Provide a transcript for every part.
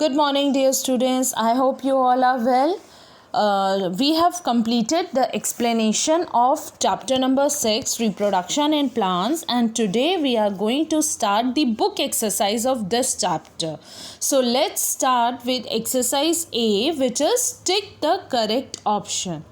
Good morning, dear students. I hope you all are well. We have completed the explanation of chapter number 6, Reproduction in Plants, and today we are going to start the book exercise of this chapter. So let's start with exercise A, which is tick the correct option.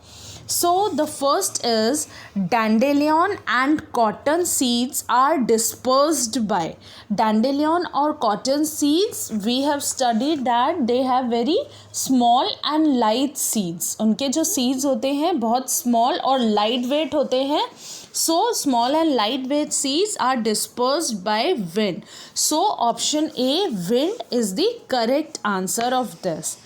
So the first is dandelion and cotton seeds are dispersed by. Dandelion or cotton seeds, we have studied that they have very small and light seeds. उनके जो seeds होते हैं बहुत small और light weight होते हैं. So small and light weight seeds are dispersed by wind. So option A, wind, is the correct answer of this.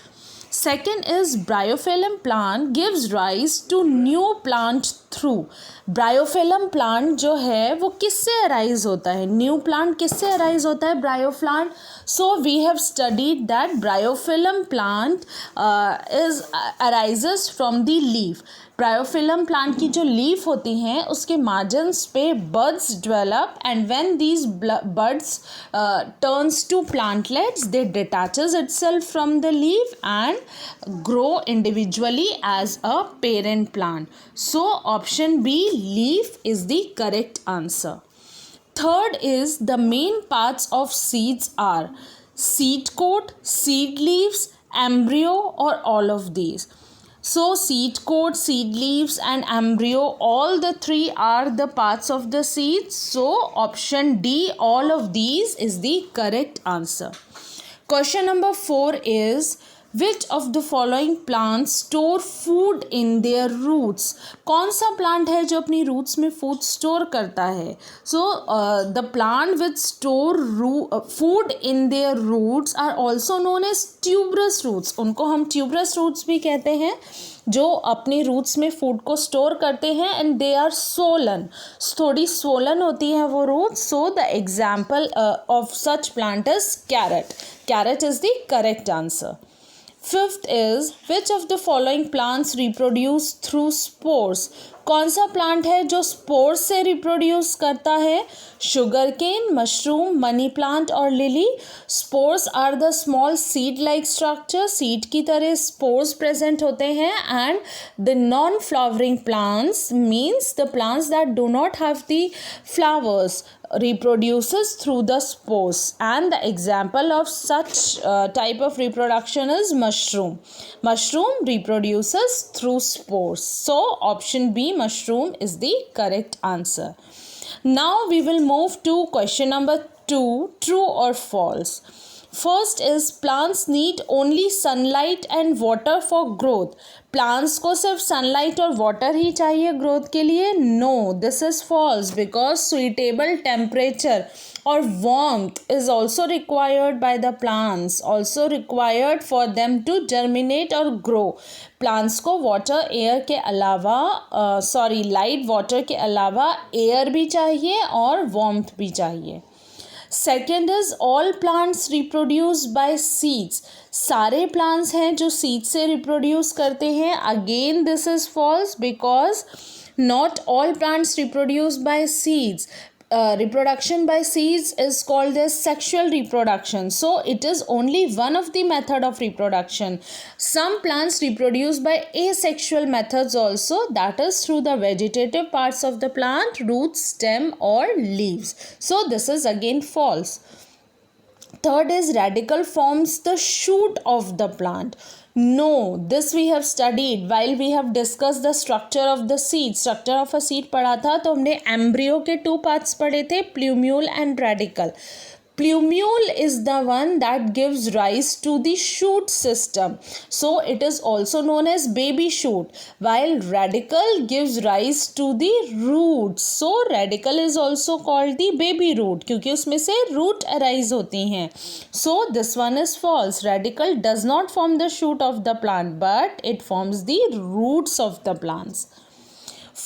Second is bryophyllum plant gives rise to new plant through. Bryophyllum plant जो है वो किससे arise होता है? New plant किससे arise होता है? Bryophyllum. So we have studied that bryophyllum plant arises from the leaf. Bryophyllum plant की जो लीफ होती हैं उसके मार्जिन्स पे buds develop and when these buds turns to plantlets they detaches itself from the leaf and grow individually as a parent plant. So option B, leaf, is the correct answer. Third is the main parts of seeds are seed coat, seed leaves, embryo, or all of these. So seed coat, seed leaves and embryo, all the three are the parts of the seeds. So option D, all of these, is the correct answer. Question number 4 is which of the following plants store food in their roots? कौन सा plant है जो अपनी roots में food store करता है? So the plant which store food in their roots are also known as tuberous roots. उनको हम ट्यूबरस रूट्स भी कहते हैं जो अपनी रूट्स में फूड को स्टोर करते हैं एंड दे आर सोलन. थोड़ी सोलन होती है वो roots. So the example of such plant is carrot. Carrot is the correct answer. Fifth is which of the following plants reproduce through spores? कौन सा प्लांट है जो स्पोर्स से रिप्रोड्यूस करता है? Sugarcane, mushroom, money plant और lily. Spores are the small seed like structure. Seed की तरह स्पोर्स प्रेजेंट होते हैं and the non flowering plants means the plants that do not have the flowers reproduces through the spores, and the example of such type of reproduction is mushroom. Mushroom reproduces through spores. So option B, mushroom, is the correct answer. Now we will move to question number 2, true or false. First is plants need only sunlight and water for growth. Plants को सिर्फ sunlight और water ही चाहिए growth के लिए? No, this is false because suitable temperature और warmth is also required by the plants, also required for them to germinate और grow. Plants को water air के अलावा लाइट वाटर के अलावा एयर भी चाहिए और वार्मथ भी चाहिए. Second is all plants reproduce by seeds. सारे प्लांट्स हैं जो सीड से रिप्रोड्यूस करते हैं. Again this is false because not all plants reproduce by seeds. Reproduction by seeds is called as sexual reproduction. So it is only one of the method of reproduction. Some plants reproduce by asexual methods also, that is through the vegetative parts of the plant, roots, stem or leaves. So this is again false. Third is radicle forms the shoot of the plant. No, this we have studied while we have discussed the structure of the seed. Structure of a seed पढ़ा था तो हमने embryo के 2 parts पढ़े थे, plumule and radicle. Plumule is the one that gives rise to the shoot system. So it is also known as baby shoot, while radicle gives rise to the roots. So radicle is also called the baby root क्योंकि उसमें से root arise होती हैं. So this one is false. Radicle does not form the shoot of the plant, but it forms the roots of the plants.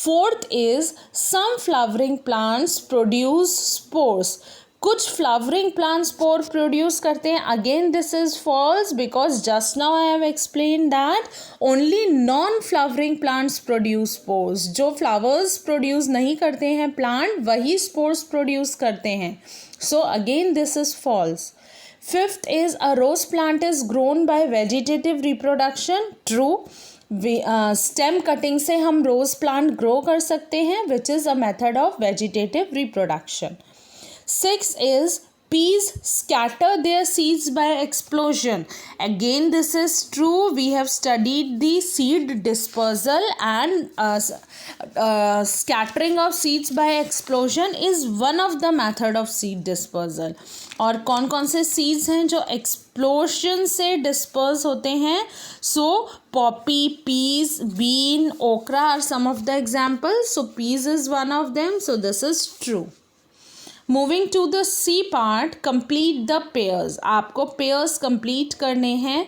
Fourth is some flowering plants produce spores. कुछ flowering plants spore produce करते हैं. Again this is false because just now I have explain that only non flowering plants produce spores. जो flowers produce नहीं करते हैं plant वही spores produce करते हैं. So again this is false. Fifth is a rose plant is grown by vegetative reproduction. True. Stem cutting से हम rose plant grow कर सकते हैं, which is a method of vegetative reproduction. 6 is peas scatter their seeds by explosion. Again, this is true. We have studied the seed dispersal, and scattering of seeds by explosion is one of the method of seed dispersal. और कौन कौन से seeds हैं जो explosion से disperse होते हैं? So poppy, peas, bean, okra are some of the examples. So peas is one of them. So this is true. Moving to the C part, complete the pairs. आपको pairs complete करने हैं.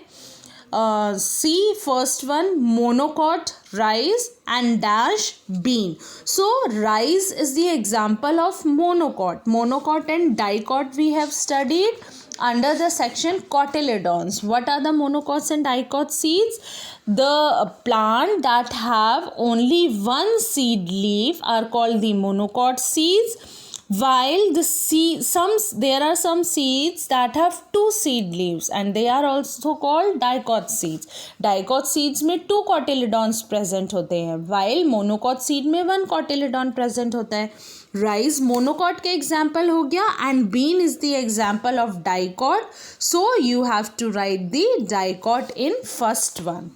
C, first one, monocot, rice and dash bean. So rice is the example of monocot. Monocot and dicot we have studied under the section cotyledons. What are the monocots and dicot seeds? The plant that have only one seed leaf are called the monocot seeds. While there are some seeds that have two seed leaves and they are also called dicot seeds. Dicot seeds में 2 cotyledons present होते हैं, while monocot seed में 1 cotyledon present होता है. Rice monocot के example हो गया and bean is the example of dicot. So you have to write the dicot in first one.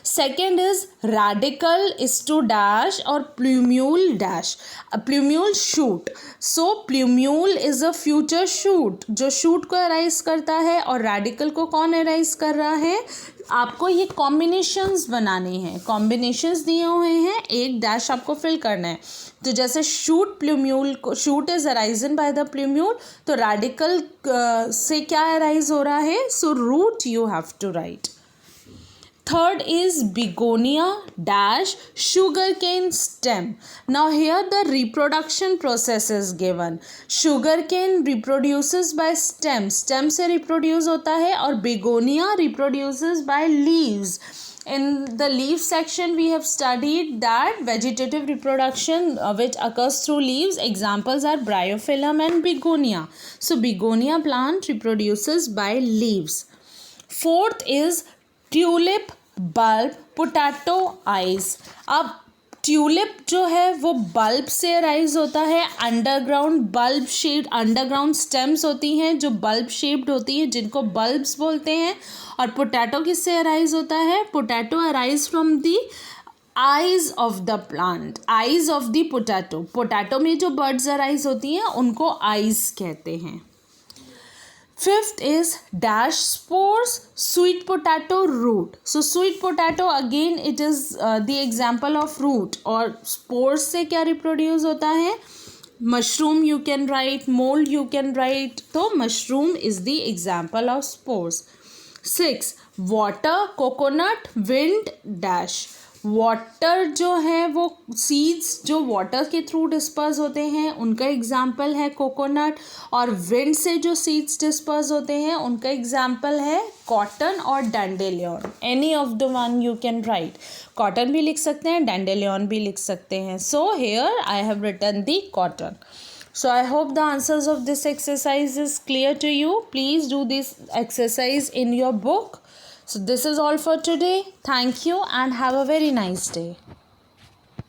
Second is radicle is to dash or plumule dash. A plumule shoot. So plumule is a future shoot जो shoot को arise करता है, और radicle को कौन arise कर रहा है? आपको ये combinations बनाने हैं. combinations दिए हुए हैं, एक dash आपको fill करना है. तो जैसे shoot plumule को, shoot is arisen by the plumule, तो radicle से क्या arise हो रहा है? So root you have to write. Third is begonia dash sugarcane stem. Now here the reproduction process is given. Sugarcane reproduces by stem. Stem से reproduce होता है, और begonia reproduces by leaves. In the leaf section we have studied that vegetative reproduction which occurs through leaves. Examples are bryophyllum and begonia. So begonia plant reproduces by leaves. Fourth is tulip bulb potato eyes. अब tulip जो है वो bulb से arise होता है. Underground bulb shaped underground stems होती हैं जो बल्ब शेप्ड होती हैं, जिनको बल्ब्स बोलते हैं. और पोटैटो किससे अराइज होता है? Potato arise from the eyes of the plant, eyes of the potato. Potato में जो बर्ड्स अराइज होती हैं उनको आइज कहते हैं. Fifth is dash spores, sweet potato root. So sweet potato again it is the example of root. और spores से क्या reproduce होता है? Mushroom you can write, mold you can write. तो mushroom is the example of spores. 6. Water, coconut, wind, dash. Water जो है वो seeds जो वाटर के थ्रू डिस्पर्स होते हैं उनका एग्जाम्पल है कोकोनट, और विंड से जो सीड्स डिस्पर्स होते हैं उनका एग्जाम्पल है कॉटन और dandelion. Any of the one you can write. Cotton भी लिख सकते हैं, डैंडेलियन भी लिख सकते हैं. So here I have written the cotton. So I hope the answers of this exercise is clear to you. Please do this exercise in your book. So this is all for today. Thank you and have a very nice day.